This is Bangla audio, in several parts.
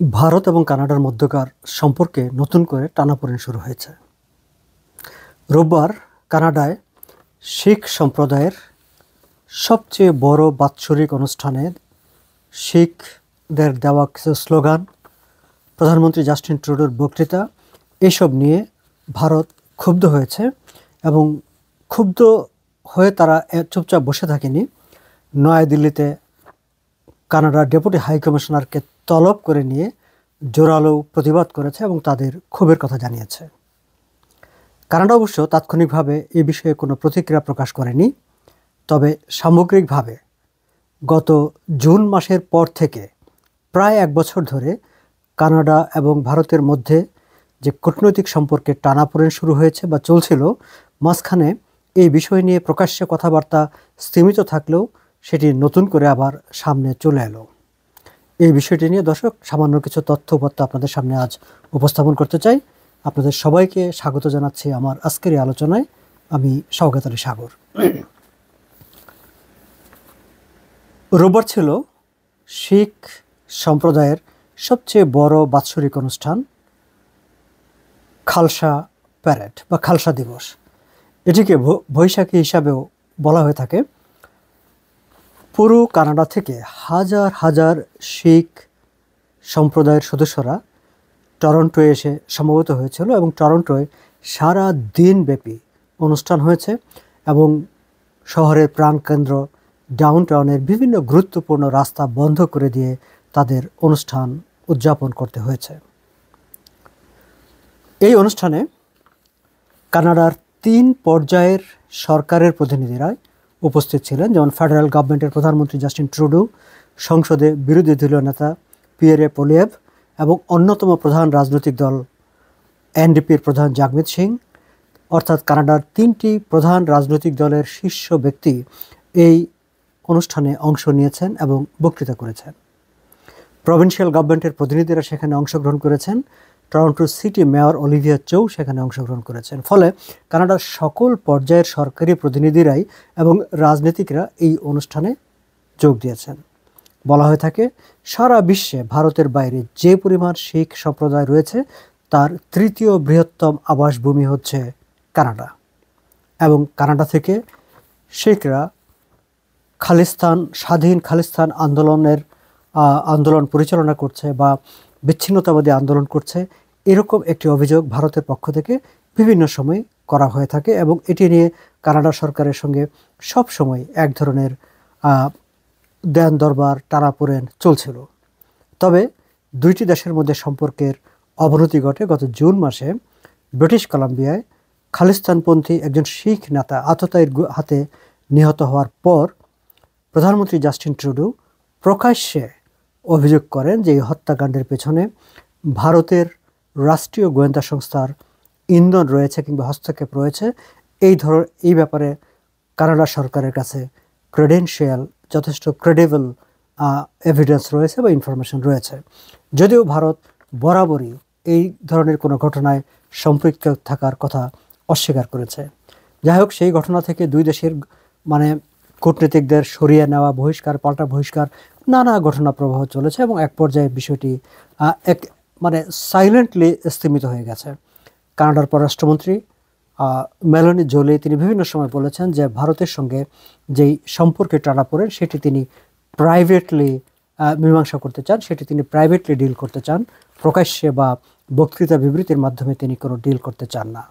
ভারত এবং কানাডার মধ্যকার সম্পর্কে নতুন করে টানাপোড়েন শুরু হয়েছে। রোববার কানাডায় শিখ সম্প্রদায়ের সবচেয়ে বড় বাৎসরিক অনুষ্ঠানে শিখদের দেওয়া কিছু স্লোগান, প্রধানমন্ত্রী জাস্টিন ট্রুডোর বক্তৃতা, এসব নিয়ে ভারত ক্ষুব্ধ হয়েছে এবং ক্ষুব্ধ হয়ে তারা চুপচাপ বসে থাকেনি। নয়াদিল্লিতে কানাডার ডেপুটি হাই কমিশনারকে তলব করে নিয়ে জোরালো প্রতিবাদ করেছে এবং তাদের ক্ষোভের কথা জানিয়েছে। কানাডা অবশ্য তাৎক্ষণিকভাবে এ বিষয়ে কোনো প্রতিক্রিয়া প্রকাশ করেনি। তবে সামগ্রিকভাবে গত জুন মাসের পর থেকে প্রায় এক বছর ধরে কানাডা এবং ভারতের মধ্যে যে কূটনৈতিক সম্পর্কের টানাপোড়েন শুরু হয়েছে বা চলছিল, মাঝখানে এই বিষয় নিয়ে প্রকাশ্যে কথাবার্তা স্থিমিত থাকলেও সেটি নতুন করে আবার সামনে চলে এলো। এই বিষয়টি নিয়ে দর্শক সামান্য কিছু তথ্যপত্র আপনাদের সামনে আজ উপস্থাপন করতে চাই। আপনাদের সবাইকে স্বাগত জানাচ্ছি আমার আজকের এই আলোচনায়। আমি শওকত আলী সাগর। রোববার ছিল শিখ সম্প্রদায়ের সবচেয়ে বড় বাৎসরিক অনুষ্ঠান, খালসা প্যারেড বা খালসা দিবস। এটিকে বৈশাখী হিসাবেও বলা হয়ে থাকে। পুরো কানাডা থেকে হাজার হাজার শিখ সম্প্রদায়ের সদস্যরা টরন্টোয় এসে সমবেত হয়েছিল এবং টরন্টোয় সারা দিনব্যাপী অনুষ্ঠান হয়েছে এবং শহরের প্রাণকেন্দ্র ডাউনটাউনের বিভিন্ন গুরুত্বপূর্ণ রাস্তা বন্ধ করে দিয়ে তাদের অনুষ্ঠান উদযাপন করতে হয়েছে। এই অনুষ্ঠানে কানাডার 3 পর্যায়ের সরকারের প্রতিনিধিরা উপস্থিত ছিলেন, যেমন ফেডারেল গভর্নমেন্টের প্রধানমন্ত্রী জাস্টিন ট্রুডো, সংসদে বিরোধী দলীয় নেতা পিয়েরে পোলিয়েভ এবং অন্যতম প্রধান রাজনৈতিক দল এনডিপির প্রধান জাগমিত সিং, অর্থাৎ কানাডার 3টি প্রধান রাজনৈতিক দলের শীর্ষ ব্যক্তি এই অনুষ্ঠানে অংশ নিয়েছেন এবং বক্তৃতা করেছেন। প্রভিন্সিয়াল গভর্নমেন্টের প্রতিনিধিরা সেখানে অংশগ্রহণ করেছেন। টরন্টো সিটি মেয়র অলিভিয়া চৌ সেখানে অংশগ্রহণ করেছেন। ফলে কানাডার সকল পর্যায়ের সরকারি প্রতিনিধিরাই এবং রাজনীতিকরা এই অনুষ্ঠানে যোগ দিয়েছেন। বলা হয়ে থাকে, সারা বিশ্বে ভারতের বাইরে যে পরিমাণ শিখ সম্প্রদায় রয়েছে তার 3য় বৃহত্তম আবাসভূমি হচ্ছে কানাডা। এবং কানাডা থেকে শিখরা স্বাধীন খালিস্তান আন্দোলন পরিচালনা করছে বা বিচ্ছিন্নতাবাদী আন্দোলন করছে, এরকম একটি অভিযোগ ভারতের পক্ষ থেকে বিভিন্ন সময় করা হয়ে থাকে এবং এটি নিয়ে কানাডা সরকারের সঙ্গে সব সময় এক ধরনের দেন দরবার টানাপোড়েন চলছিল। তবে দুইটি দেশের মধ্যে সম্পর্কের অবনতি ঘটে গত জুন মাসে। ব্রিটিশ কলাম্বিয়ায় খালিস্তানপন্থী একজন শিখ নেতা আততায়ীর হাতে নিহত হওয়ার পর প্রধানমন্ত্রী জাস্টিন ট্রুডো প্রকাশ্যে অভিযোগ করেন যে এই হত্যাকাণ্ডের পেছনে ভারতের রাষ্ট্রীয় গোয়েন্দা সংস্থার ইন্ধন রয়েছে কিংবা হস্তক্ষেপ রয়েছে। এই ব্যাপারে কানাডা সরকারের কাছে যথেষ্ট ক্রেডিবল এভিডেন্স রয়েছে বা ইনফরমেশন রয়েছে। যদিও ভারত বরাবরই এই ধরনের কোনো ঘটনায় সম্পৃক্ত থাকার কথা অস্বীকার করেছে। যাই হোক, সেই ঘটনা থেকে দুই দেশের কূটনীতিকদের সরিয়ে নেওয়া, পাল্টা বহিষ্কার, নানা ঘটনা প্রবাহ চলেছে এবং এক পর্যায়ে বিষয়টি সাইলেন্টলি স্থিমিত হয়ে গেছে। কানাডার পররাষ্ট্রমন্ত্রী মেলানি জোলি তিনি বিভিন্ন সময় বলেছেন যে ভারতের সঙ্গে যেই সম্পর্কে টানাপোড়েন সেটি তিনি প্রাইভেটলি মীমাংসা করতে চান, সেটি তিনি প্রাইভেটলি ডিল করতে চান। প্রকাশ্যে বা বক্তৃতা বিবৃতির মাধ্যমে তিনি কোনো ডিল করতে চান না।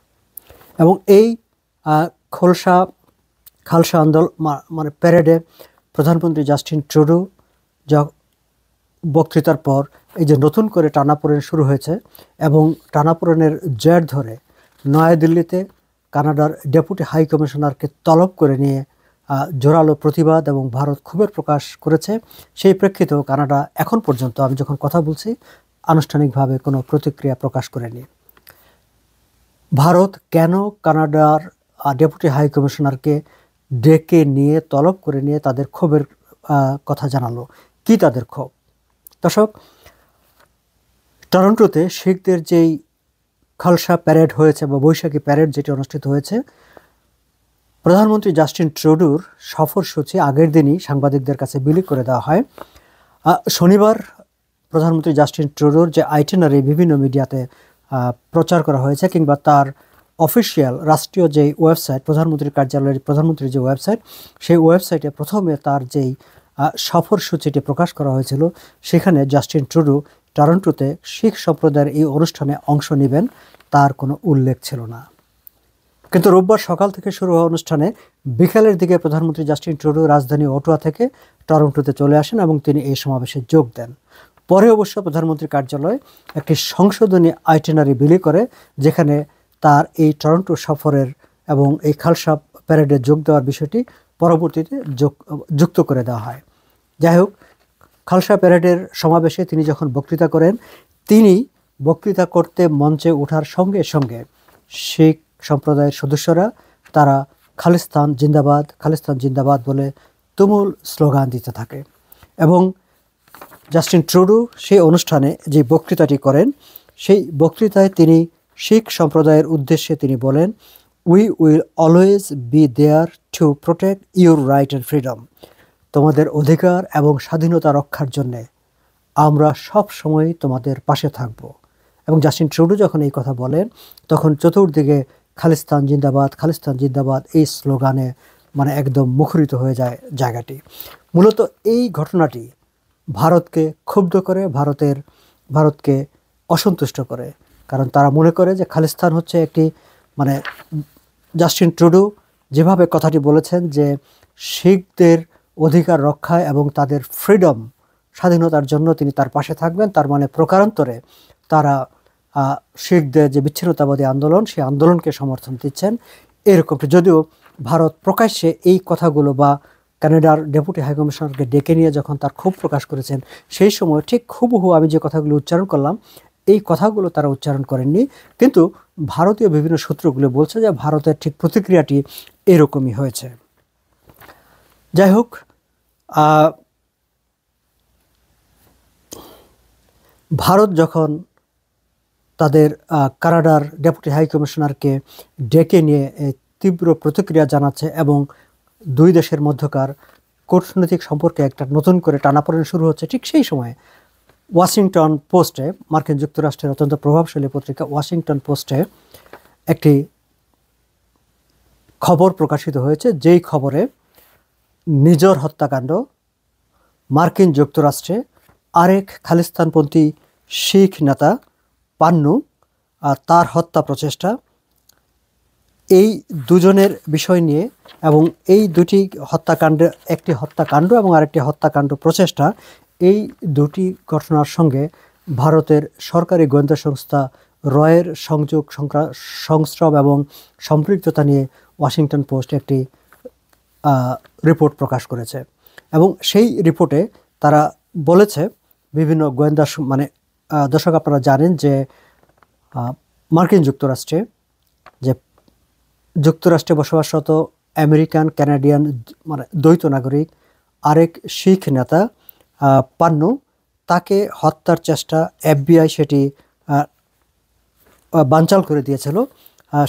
এবং এই খালসা আন্দোলন প্যারেডে প্রধানমন্ত্রী জাস্টিন ট্রুডো বক্তৃতার পর এই যে নতুন করে টানাপোড়েন শুরু হয়েছে এবং টানাপোড়েনের জের ধরে নয়াদিল্লিতে কানাডার ডেপুটি হাই কমিশনারকে তলব করে নিয়ে জোরালো প্রতিবাদ এবং ভারত ক্ষোভের প্রকাশ করেছে। সেই প্রেক্ষিতেও কানাডা এখন পর্যন্ত, আমি যখন কথা বলছি, আনুষ্ঠানিকভাবে কোনো প্রতিক্রিয়া প্রকাশ করেনি। ভারত কেন কানাডার ডেপুটি হাই কমিশনারকে ডেকে নিয়ে তলব করে নিয়ে তাদের ক্ষোভের কথা জানালো? কি তাদের ক্ষোভ? দর্শক, টরন্টোতে শিখদের যেই খালসা প্যারেড হয়েছে বা বৈশাখী প্যারেড যেটি অনুষ্ঠিত হয়েছে, প্রধানমন্ত্রী জাস্টিন ট্রুডোর সফরসূচি আগের দিনই সাংবাদিকদের কাছে বিলি করে দেওয়া হয়। শনিবার প্রধানমন্ত্রী জাস্টিন ট্রুডোর যে আইটিনারি বিভিন্ন মিডিয়াতে প্রচার করা হয়েছে, কিংবা তার অফিসিয়াল রাষ্ট্রীয় যেই ওয়েবসাইট, প্রধানমন্ত্রীর কার্যালয়ের প্রধানমন্ত্রীর যে ওয়েবসাইট, সেই ওয়েবসাইটে প্রথমে তার যেই সফর সূচিটি প্রকাশ করা হয়েছিল, সেখানে জাস্টিন ট্রুডো টরন্টোতে শিখ সম্প্রদায়ের এই অনুষ্ঠানে অংশ নেবেন তার কোনো উল্লেখ ছিল না। কিন্তু রোববার সকাল থেকে শুরু হওয়া অনুষ্ঠানে বিকালের দিকে প্রধানমন্ত্রী জাস্টিন ট্রুডো রাজধানী অটোয়া থেকে টরন্টোতে চলে আসেন এবং তিনি এই সমাবেশে যোগ দেন। পরে অবশ্য প্রধানমন্ত্রীর কার্যালয় একটি সংশোধনী আইটিনারি বিলি করে, যেখানে তার এই টরন্টো সফরের এবং এই খালসা প্যারেডে যোগ দেওয়ার বিষয়টি পরবর্তীতে যুক্ত করে দেওয়া হয়। যাই হোক, খালসা প্যারেডের সমাবেশে তিনি যখন বক্তৃতা করেন, তিনি বক্তৃতা করতে মঞ্চে ওঠার সঙ্গে সঙ্গে শিখ সম্প্রদায়ের সদস্যরা তারা খালিস্তান জিন্দাবাদ, খালিস্তান জিন্দাবাদ বলে তুমুল স্লোগান দিতে থাকে। এবং জাস্টিন ট্রুডো সেই অনুষ্ঠানে যে বক্তৃতাটি করেন, সেই বক্তৃতায় তিনি শিখ সম্প্রদায়ের উদ্দেশ্যে তিনি বলেন, we will always be there to protect your right and freedom. তোমাদের অধিকার এবং স্বাধীনতা রক্ষার জন্যে আমরা সব সময় তোমাদের পাশে থাকব। এবং জাস্টিন ট্রুডো যখন এই কথা বলেন, তখন চতুর্দিকে খালিস্তান জিন্দাবাদ, খালিস্তান জিন্দাবাদ এই স্লোগানে মানে একদম মুখরিত হয়ে যায় জায়গাটি। মূলত এই ঘটনাটি ভারতকে ক্ষুব্ধ করে, ভারতকে অসন্তুষ্ট করে, কারণ তারা মনে করে যে খালিস্তান হচ্ছে একটি মানে জাস্টিন ট্রুডো যেভাবে কথাটি বলেছেন যে শিখদের অধিকার রক্ষায় এবং তাদের ফ্রিডম, স্বাধীনতার জন্য তিনি তার পাশে থাকবেন, তার মানে প্রকারান্তরে তারা শিখদের যে বিচ্ছিন্নতাবাদী আন্দোলন, সেই আন্দোলনকে সমর্থন দিচ্ছেন এরকমটি। যদিও ভারত প্রকাশ্যে এই কথাগুলো বা কানাডার ডেপুটি হাইকমিশনারকে ডেকে নিয়ে যখন তার ক্ষোভ প্রকাশ করেছেন, সেই সময় ঠিক হুবহু আমি যে কথাগুলো উচ্চারণ করলাম এই কথাগুলো তারা উচ্চারণ করেননি, কিন্তু ভারতীয় বিভিন্ন সূত্রগুলো বলছে যে ভারতের ঠিক প্রতিক্রিয়াটি এরকমই হয়েছে। যাই হোক, ভারত যখন তাদের কানাডার ডেপুটি হাইকমিশনারকে ডেকে নিয়ে তীব্র প্রতিক্রিয়া জানাচ্ছে এবং দুই দেশের মধ্যকার কূটনৈতিক সম্পর্কে একটা নতুন করে টানাপোড়েন শুরু হচ্ছে, ঠিক সেই সময়ে ওয়াশিংটন পোস্টে, মার্কিন যুক্তরাষ্ট্রের অত্যন্ত প্রভাবশালী পত্রিকা ওয়াশিংটন পোস্টে একটি খবর প্রকাশিত হয়েছে, যেই খবরে নিজর হত্যাকাণ্ড, মার্কিন যুক্তরাষ্ট্রে আরেক খালিস্তানপন্থী শিখ নেতা পান্নু তার হত্যা প্রচেষ্টা, এই দুজনের বিষয় নিয়ে এবং এই দুটি হত্যাকাণ্ডে, একটি হত্যাকাণ্ড এবং আরেকটি হত্যাকাণ্ড প্রচেষ্টা, এই দুটি ঘটনার সঙ্গে ভারতের সরকারি গোয়েন্দা সংস্থা রয়ের সংস্রব এবং সম্পৃক্ততা নিয়ে ওয়াশিংটন পোস্ট একটি রিপোর্ট প্রকাশ করেছে। এবং সেই রিপোর্টে তারা বলেছে বিভিন্ন গোয়েন্দা মানে দর্শক আপনারা জানেন যে মার্কিন যুক্তরাষ্ট্রে বসবাসরত আমেরিকান কানাডিয়ান মানে দ্বৈত নাগরিক আরেক শিখ নেতা পান্নু, তাকে হত্যার চেষ্টা FBI সেটি বানচাল করে দিয়েছিল,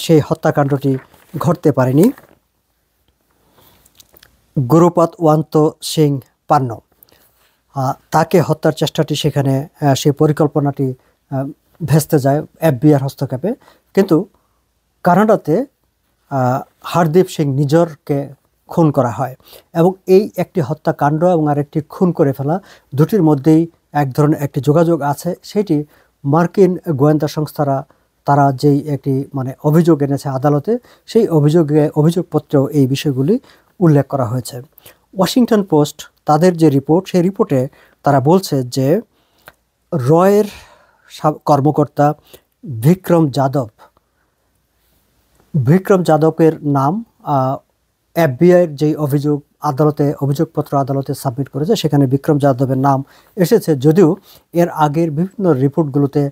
সেই হত্যাকাণ্ডটি ঘটতে পারেনি। গুরুপাত ওয়ান্ত সিং পান্নু, তাকে হত্যার চেষ্টাটি সেখানে সেই পরিকল্পনাটি ভেস্তে যায় FBI হস্তক্ষেপে। কিন্তু কানাডাতে হরদীপ সিং নিজরকে খুন করা হয় এবং এই একটি হত্যাকাণ্ড এবং আরেকটি খুন করে ফেলা, দুটির মধ্যেই এক ধরনের একটি যোগাযোগ আছে। সেটি মার্কিন গোয়েন্দা সংস্থারা তারা যেই একটি মানে অভিযোগ এনেছে আদালতে, সেই অভিযোগপত্রেও এই বিষয়গুলি উল্লেখ করা হয়েছে। ওয়াশিংটন পোস্ট তাদের যে রিপোর্ট, সেই রিপোর্টে তারা বলছে যে রয়ের কর্মকর্তা বিক্রম যাদবের নাম FBI'র যেই অভিযোগপত্র আদালতে সাবমিট করেছে, সেখানে বিক্রম যাদবের নাম এসেছে, যদিও এর আগের বিভিন্ন রিপোর্টগুলোতে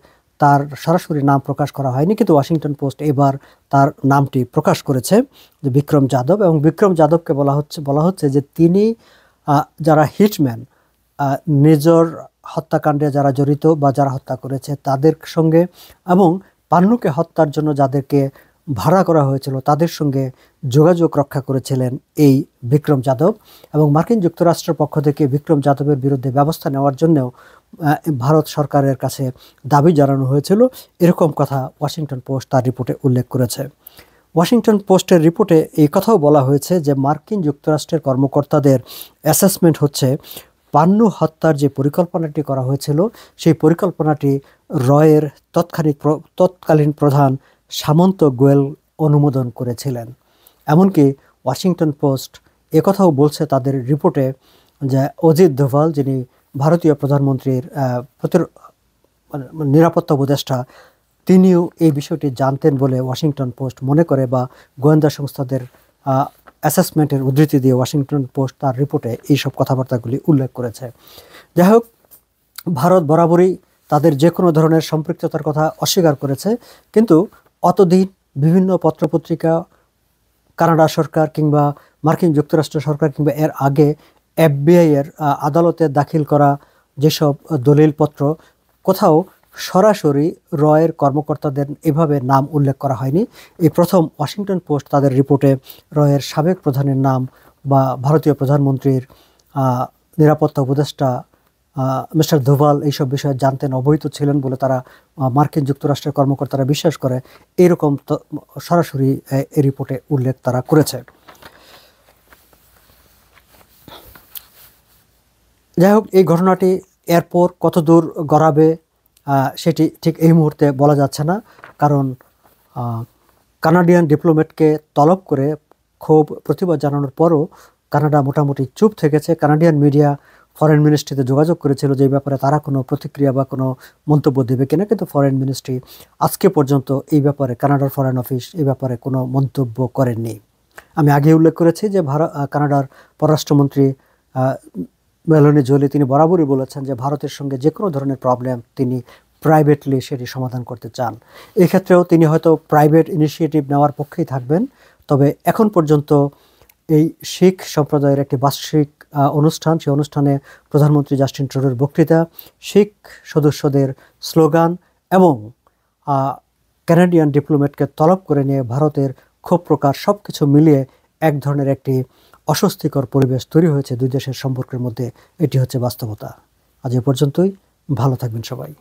তার সরাসরি নাম প্রকাশ করা হয়নি। কিন্তু ওয়াশিংটন পোস্ট এবার তার নামটি প্রকাশ করেছে যে বিক্রম যাদব, এবং বিক্রম যাদবকে বলা হচ্ছে যে তিনি যারা হিটম্যান, নিজর হত্যাকাণ্ডে যারা জড়িত বা যারা হত্যা করেছে তাদের সঙ্গে এবং পান্নুকে হত্যার জন্য যাদেরকে ভাড়া করা হয়েছিল তাদের সঙ্গে যোগাযোগ রক্ষা করেছিলেন এই বিক্রম যাদব, এবং মার্কিন যুক্তরাষ্ট্রের পক্ষ থেকে বিক্রম যাদবের বিরুদ্ধে ব্যবস্থা নেওয়ার জন্যও ভারত সরকারের কাছে দাবি জানানো হয়েছিল। এরকম কথা ওয়াশিংটন পোস্ট তার রিপোর্টে উল্লেখ করেছে। ওয়াশিংটন পোস্টের রিপোর্টে এই কথাও বলা হয়েছে যে মার্কিন যুক্তরাষ্ট্রের কর্মকর্তাদের অ্যাসেসমেন্ট হচ্ছে পান্নু হত্যার যে পরিকল্পনাটি করা হয়েছিল সেই পরিকল্পনাটি রয়ের তৎকালীন প্রধান সামন্ত গোয়েল অনুমোদন করেছিলেন। এমনকি ওয়াশিংটন পোস্ট একথাও বলছে তাদের রিপোর্টে যে অজিত দোভাল, যিনি ভারতীয় প্রধানমন্ত্রীর নিরাপত্তা উপদেষ্টা, তিনিও এই বিষয়টি জানতেন বলে ওয়াশিংটন পোস্ট মনে করে, বা গোয়েন্দা সংস্থাদের অ্যাসেসমেন্টের উদ্ধৃতি দিয়ে ওয়াশিংটন পোস্ট তার রিপোর্টে এইসব কথাবার্তাগুলি উল্লেখ করেছে। যাই হোক, ভারত বরাবরই তাদের যে কোনো ধরনের সম্পৃক্ততার কথা অস্বীকার করেছে, কিন্তু অতদিন বিভিন্ন পত্রপত্রিকা, কানাডা সরকার কিংবা মার্কিন যুক্তরাষ্ট্র সরকার কিংবা এর আগে এফবিআই এর আদালতে দাখিল করা যেসব দলিলপত্র, কোথাও সরাসরি রয়ের কর্মকর্তাদের এভাবে নাম উল্লেখ করা হয়নি। এই প্রথম ওয়াশিংটন পোস্ট তাদের রিপোর্টে রয়ের সাবেক প্রধানের নাম বা ভারতীয় প্রধানমন্ত্রীর নিরাপত্তা উপদেষ্টা মিস্টার দোভাল এইসব বিষয়ে জানতেন, অবহিত ছিলেন বলে তারা মার্কিন যুক্তরাষ্ট্রের কর্মকর্তারা বিশ্বাস করে, এইরকম সরাসরি এই রিপোর্টে উল্লেখ তারা করেছে। যাই হোক, এই ঘটনাটি এরপর কতদূর গড়াবে সেটি ঠিক এই মুহূর্তে বলা যাচ্ছে না, কারণ কানাডিয়ান ডিপ্লোম্যাটকে তলব করে ক্ষোভ প্রতিবাদ জানানোর পরও কানাডা মোটামুটি চুপ থেকেছে। কানাডিয়ান মিডিয়া ফরেন মিনিস্ট্রিতে যোগাযোগ করেছিল যে এই ব্যাপারে তারা কোনো প্রতিক্রিয়া বা কোনো মন্তব্য দেবে কিনা, কিন্তু ফরেন মিনিস্ট্রি আজকে পর্যন্ত এই ব্যাপারে, কানাডার ফরেন অফিস এই ব্যাপারে কোনো মন্তব্য করেননি। আমি আগে উল্লেখ করেছি যে কানাডার পররাষ্ট্রমন্ত্রী মেলোনি জোলি তিনি বরাবরই বলেছেন যে ভারতের সঙ্গে যে কোনো ধরনের প্রবলেম তিনি প্রাইভেটলি সেটি সমাধান করতে চান। এক্ষেত্রেও তিনি হয়তো প্রাইভেট ইনিশিয়েটিভ নেওয়ার পক্ষেই থাকবেন। তবে এখন পর্যন্ত এই শিখ সম্প্রদায়ের একটি বার্ষিক অনুষ্ঠান, সেই অনুষ্ঠানে প্রধানমন্ত্রী জাস্টিন ট্রুডোর বক্তৃতা, শিখ সদস্যদের স্লোগান এবং কানাডিয়ান ডিপ্লোম্যাটকে তলব করে নিয়ে ভারতের ক্ষোভ প্রকাশ, সব কিছু মিলিয়ে এক ধরনের একটি অস্বস্তিকর পরিবেশ তৈরি হয়েছে দুই দেশের সম্পর্কের মধ্যে। এটি হচ্ছে বাস্তবতা। আজ এ পর্যন্তই। ভালো থাকবেন সবাই।